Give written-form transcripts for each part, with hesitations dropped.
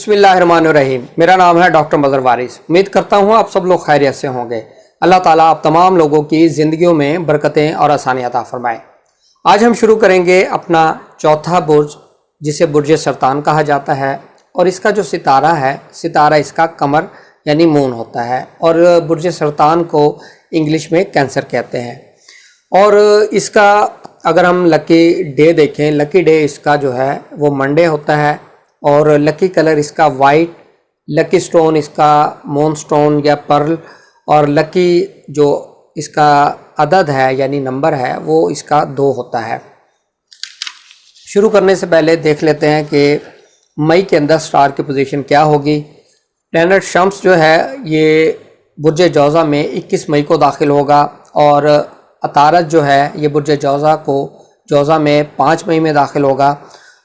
बिस्मिल्लाहिर्रहमानिर्रहीम। मेरा नाम है डॉक्टर मज़हर वारिस। उम्मीद करता हूँ आप सब लोग खैरियत से होंगे। अल्लाह ताला आप तमाम लोगों की ज़िंदगियों में बरकतें और आसानियाँ अता फरमाए। आज हम शुरू करेंगे अपना चौथा बुर्ज, जिसे बुर्ज सरतान कहा जाता है। और इसका जो सितारा है, सितारा इसका कमर यानी मून होता है। और बुर्ज सरतान को इंग्लिश में कैंसर कहते हैं। और इसका अगर हम लकी डे देखें, लकी डे इसका जो है वो मंडे होता है। और लकी कलर इसका वाइट, लकी स्टोन इसका मून स्टोन या पर्ल, और लकी जो इसका अदद है यानी नंबर है वो इसका 2 होता है। शुरू करने से पहले देख लेते हैं कि मई के अंदर स्टार की पोजीशन क्या होगी। प्लैनेट शम्स जो है ये बुर्ज जौज़ा में 21 मई को दाखिल होगा। और अतारत जो है ये बुर्ज जौज़ा में 5 मई में दाखिल होगा।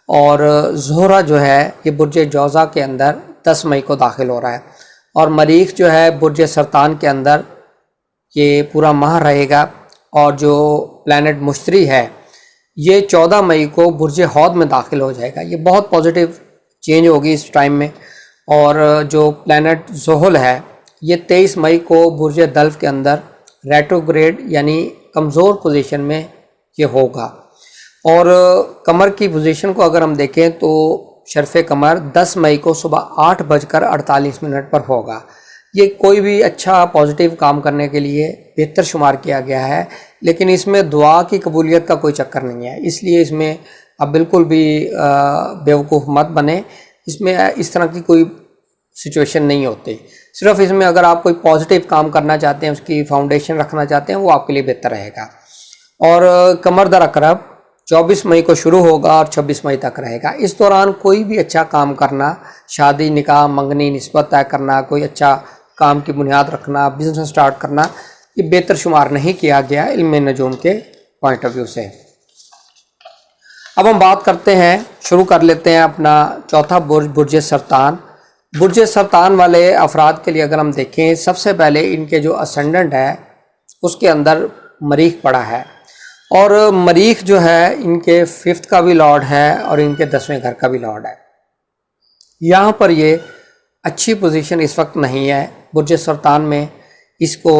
और ज़ोहरा जो है ये बुर्ज जौज़ा के अंदर 10 मई को दाखिल हो रहा है। और मरीख जो है बुर्ज सरतान के अंदर ये पूरा माह रहेगा। और जो प्लैनेट मुश्तरी है ये 14 मई को बुर्ज हौद में दाखिल हो जाएगा। ये बहुत पॉजिटिव चेंज होगी इस टाइम में। और जो प्लैनेट ज़ुहल है ये 23 मई को बुर्ज दल्फ के अंदर रेट्रोग्रेड यानी कमज़ोर पोजीशन में ये होगा। और कमर की पोजीशन को अगर हम देखें तो शर्फ़ कमर 10 मई को सुबह 8:48 पर होगा। ये कोई भी अच्छा पॉजिटिव काम करने के लिए बेहतर शुमार किया गया है, लेकिन इसमें दुआ की कबूलियत का कोई चक्कर नहीं है। इसलिए इसमें अब बिल्कुल भी बेवकूफ़ मत बने। इसमें इस तरह की कोई सिचुएशन नहीं होती। सिर्फ इसमें अगर आप कोई पॉजिटिव काम करना चाहते हैं, उसकी फाउंडेशन रखना चाहते हैं, वो आपके लिए बेहतर रहेगा। और कमर दर अकरब 24 मई को शुरू होगा और 26 मई तक रहेगा। इस दौरान कोई भी अच्छा काम करना, शादी, निकाह, मंगनी, निस्बत तय करना, कोई अच्छा काम की बुनियाद रखना, बिज़नेस स्टार्ट करना, ये बेहतर शुमार नहीं किया गया इल्म नजूम के पॉइंट ऑफ व्यू से। अब हम बात करते हैं, शुरू कर लेते हैं अपना चौथा बुर्ज, बुर्ज सरतान। बुर्ज सरतान वाले अफराद के लिए अगर हम देखें, सबसे पहले इनके जो असेंडेंट है उसके अंदर मरीख पड़ा है। और मरीख जो है इनके 5th का भी लॉर्ड है और इनके 10वें घर का भी लॉर्ड है। यहाँ पर ये अच्छी पोजीशन इस वक्त नहीं है। बुर्ज सरतान में इसको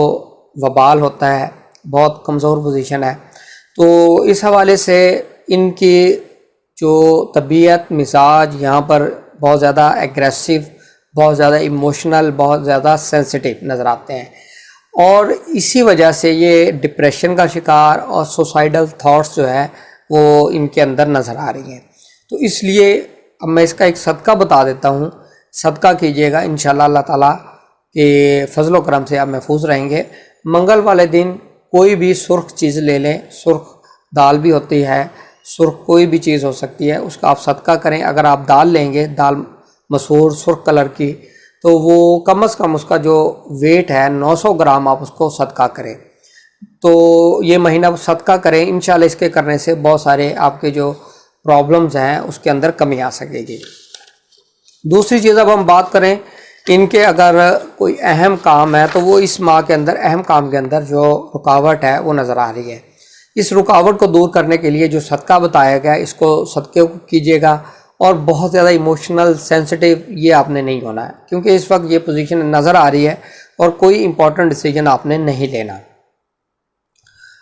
वबाल होता है, बहुत कमज़ोर पोजीशन है। तो इस हवाले से इनकी जो तबीयत, मिजाज यहाँ पर बहुत ज़्यादा एग्रेसिव, बहुत ज़्यादा इमोशनल, बहुत ज़्यादा सेंसिटिव नज़र आते हैं। और इसी वजह से ये डिप्रेशन का शिकार और सुसाइडल थॉट्स जो है वो इनके अंदर नज़र आ रही हैं। तो इसलिए अब मैं इसका एक सदका बता देता हूँ। सदका कीजिएगा, इंशाल्लाह अल्लाह ताला के फजल व करम से आप महफूज रहेंगे। मंगल वाले दिन कोई भी सुर्ख चीज़ ले लें, सुर्ख दाल भी होती है, सुर्ख कोई भी चीज़ हो सकती है, उसका आप सदका करें। अगर आप दाल लेंगे, दाल मसूर सुर्ख कलर की, तो वो कम से कम उसका जो वेट है 900 ग्राम आप उसको सदका करें। तो ये महीना सदका करें, इंशाल्लाह इसके करने से बहुत सारे आपके जो प्रॉब्लम्स हैं उसके अंदर कमी आ सकेगी। दूसरी चीज़, अब हम बात करें इनके अगर कोई अहम काम है तो वो इस माह के अंदर अहम काम के अंदर जो रुकावट है वो नज़र आ रही है। इस रुकावट को दूर करने के लिए जो सदका बताया गया, इसको सदके को कीजिएगा। और बहुत ज़्यादा इमोशनल, सेंसिटिव ये आपने नहीं होना है, क्योंकि इस वक्त ये पोजीशन नज़र आ रही है और कोई इम्पोर्टेंट डिसीजन आपने नहीं लेना।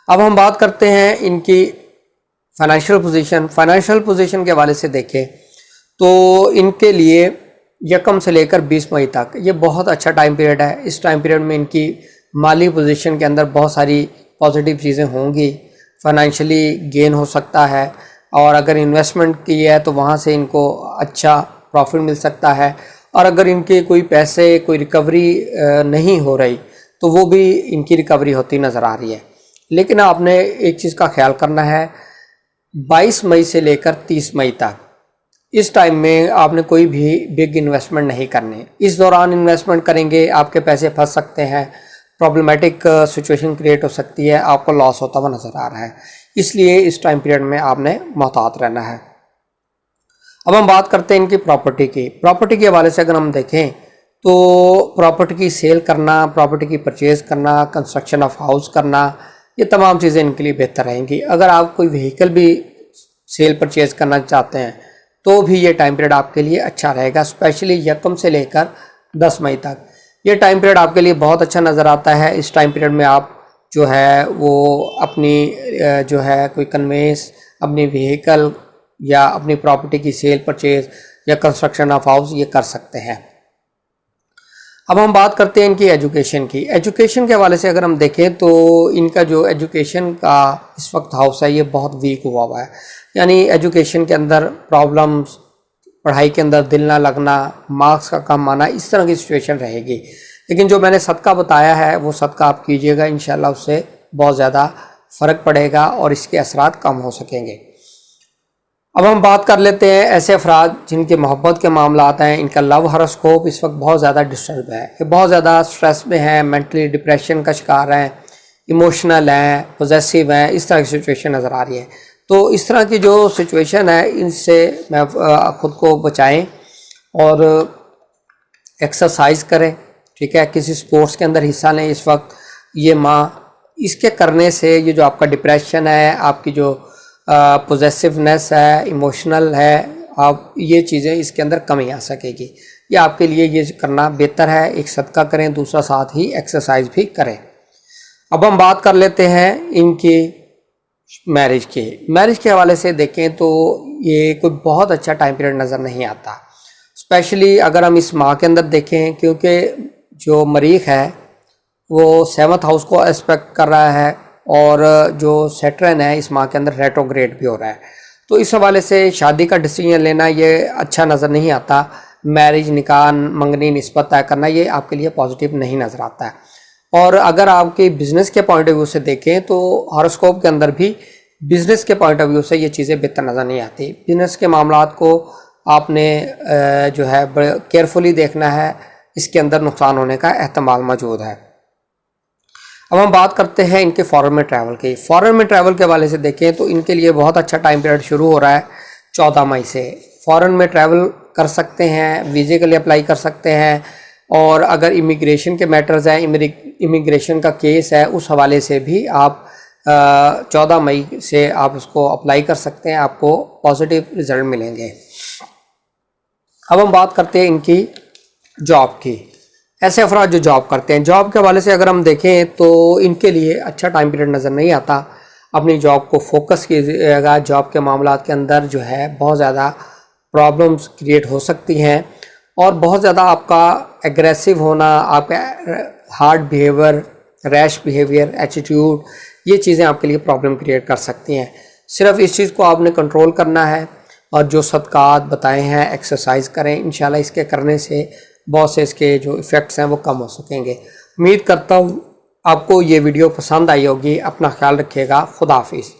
अब हम बात करते हैं इनकी फाइनेंशियल पोजीशन। फाइनेंशियल पोजीशन के हवाले से देखें तो इनके लिए 1 से लेकर 20 मई तक ये बहुत अच्छा टाइम पीरियड है। इस टाइम पीरियड में इनकी माली पोजीशन के अंदर बहुत सारी पॉजिटिव चीज़ें होंगी। फाइनेंशियली गेन हो सकता है, और अगर इन्वेस्टमेंट की है तो वहाँ से इनको अच्छा प्रॉफिट मिल सकता है। और अगर इनके कोई पैसे, कोई रिकवरी नहीं हो रही तो वो भी इनकी रिकवरी होती नज़र आ रही है। लेकिन आपने एक चीज़ का ख्याल करना है, 22 मई से लेकर 30 मई तक इस टाइम में आपने कोई भी बिग इन्वेस्टमेंट नहीं करनी। इस दौरान इन्वेस्टमेंट करेंगे आपके पैसे फंस सकते हैं, प्रॉब्लमेटिक सिचुएशन क्रिएट हो सकती है, आपको लॉस होता हुआ नज़र आ रहा है। इसलिए इस टाइम पीरियड में आपने मोहतात रहना है। अब हम बात करते हैं इनकी प्रॉपर्टी की। प्रॉपर्टी के हवाले से अगर हम देखें तो प्रॉपर्टी की सेल करना, प्रॉपर्टी की परचेज़ करना, कंस्ट्रक्शन ऑफ हाउस करना, ये तमाम चीज़ें इनके लिए बेहतर रहेंगी। अगर आप कोई व्हीकल भी सेल परचेज़ करना चाहते हैं تو بھی یہ ٹائم پیریڈ آپ کے لیے اچھا رہے گا، اسپیشلی 1 سے لے کر 10 مئی تک یہ ٹائم پیریڈ آپ کے لیے بہت اچھا نظر آتا ہے۔ اس ٹائم پیریڈ میں آپ جو ہے وہ اپنی جو ہے کوئی کنوینس، اپنی وہیکل یا اپنی پراپرٹی کی سیل پرچیز یا کنسٹرکشن آف ہاؤس یہ کر سکتے ہیں۔ اب ہم بات کرتے ہیں ان کی ایجوکیشن کی۔ ایجوکیشن کے حوالے سے اگر ہم دیکھیں تو ان کا جو ایجوکیشن کا اس وقت ہاؤس ہے یہ بہت ویک ہوا ہے، یعنی ایجوکیشن کے اندر پرابلمز، پڑھائی کے اندر دل نہ لگنا، مارکس کا کم آنا، اس طرح کی سچویشن رہے گی۔ لیکن جو میں نے صدقہ بتایا ہے وہ صدقہ آپ کیجئے گا، انشاءاللہ اس سے بہت زیادہ فرق پڑے گا اور اس کے اثرات کم ہو سکیں گے۔ اب ہم بات کر لیتے ہیں ایسے افراد جن کے محبت کے معاملات ہیں، ان کا لو ہاروسکوپ اس وقت بہت زیادہ ڈسٹرب ہے، یہ بہت زیادہ سٹریس میں ہیں، مینٹلی ڈپریشن کا شکار ہیں، ایموشنل ہیں، پوزیسیو ہیں، اس طرح کی سچویشن نظر آ رہی ہے۔ تو اس طرح کی جو سچویشن ہے ان سے میں خود کو بچائیں اور ایکسرسائز کریں، ٹھیک ہے، کسی سپورٹس کے اندر حصہ لیں اس وقت یہ ماہ۔ اس کے کرنے سے یہ جو آپ کا ڈپریشن ہے، آپ کی جو پوزیسیونیس ہے، ایموشنل ہے، آپ یہ چیزیں اس کے اندر کمی آ سکے گی۔ یہ آپ کے لیے یہ کرنا بہتر ہے، ایک صدقہ کریں، دوسرا ساتھ ہی ایکسرسائز بھی کریں۔ اب ہم بات کر لیتے ہیں ان کی میرج کے حوالے سے دیکھیں تو یہ کوئی بہت اچھا ٹائم پیریڈ نظر نہیں آتا، اسپیشلی اگر ہم اس ماہ کے اندر دیکھیں، کیونکہ جو مریخ ہے وہ 7th ہاؤس کو اسپیکٹ کر رہا ہے اور جو سیٹرن ہے اس ماہ کے اندر ریٹروگریڈ بھی ہو رہا ہے، تو اس حوالے سے شادی کا ڈیسیژن لینا یہ اچھا نظر نہیں آتا۔ میرج، نکاح، منگنی، نسبت طے کرنا یہ آپ کے لیے پازیٹیو نہیں نظر آتا ہے۔ اور اگر آپ کی بزنس کے پوائنٹ آف ویو سے دیکھیں تو ہاروسکوپ کے اندر بھی بزنس کے پوائنٹ آف ویو سے یہ چیزیں بہتر نظر نہیں آتی۔ بزنس کے معاملات کو آپ نے جو ہے کیئرفلی دیکھنا ہے، اس کے اندر نقصان ہونے کا احتمال موجود ہے۔ اب ہم بات کرتے ہیں ان کے فارن میں ٹریول کی۔ فارن میں ٹریول کے حوالے سے دیکھیں تو ان کے لیے بہت اچھا ٹائم پیریڈ شروع ہو رہا ہے 14 مئی سے۔ فارن میں ٹریول کر سکتے ہیں، ویزے کے لیے اپلائی کر سکتے ہیں، اور اگر امیگریشن کے میٹرز ہیں، امیگریشن کا کیس ہے، اس حوالے سے بھی آپ 14 مئی سے آپ اس کو اپلائی کر سکتے ہیں، آپ کو پازیٹیو رزلٹ ملیں گے۔ اب ہم بات کرتے ہیں ان کی جاب کی۔ ایسے افراد جو جاب کرتے ہیں، جاب کے حوالے سے اگر ہم دیکھیں تو ان کے لیے اچھا ٹائم پیریڈ نظر نہیں آتا۔ اپنی جاب کو فوکس کیجیے گا، جاب کے معاملات کے اندر جو ہے بہت زیادہ پرابلمز کریٹ ہو سکتی ہیں، اور بہت زیادہ آپ کا ایگریسو ہونا، آپ کا ہارڈ بیہیویئر، ریش بیہیویئر، ایٹیٹیوڈ، یہ چیزیں آپ کے لیے پرابلم کریٹ کر سکتی ہیں۔ صرف اس چیز کو آپ نے کنٹرول کرنا ہے، اور جو صدقات بتائے ہیں ایکسرسائز کریں، انشاءاللہ اس کے کرنے سے بہت سے اس کے جو ایفیکٹس ہیں وہ کم ہو سکیں گے۔ امید کرتا ہوں آپ کو یہ ویڈیو پسند آئی ہوگی۔ اپنا خیال رکھیے گا۔ خدا حافظ۔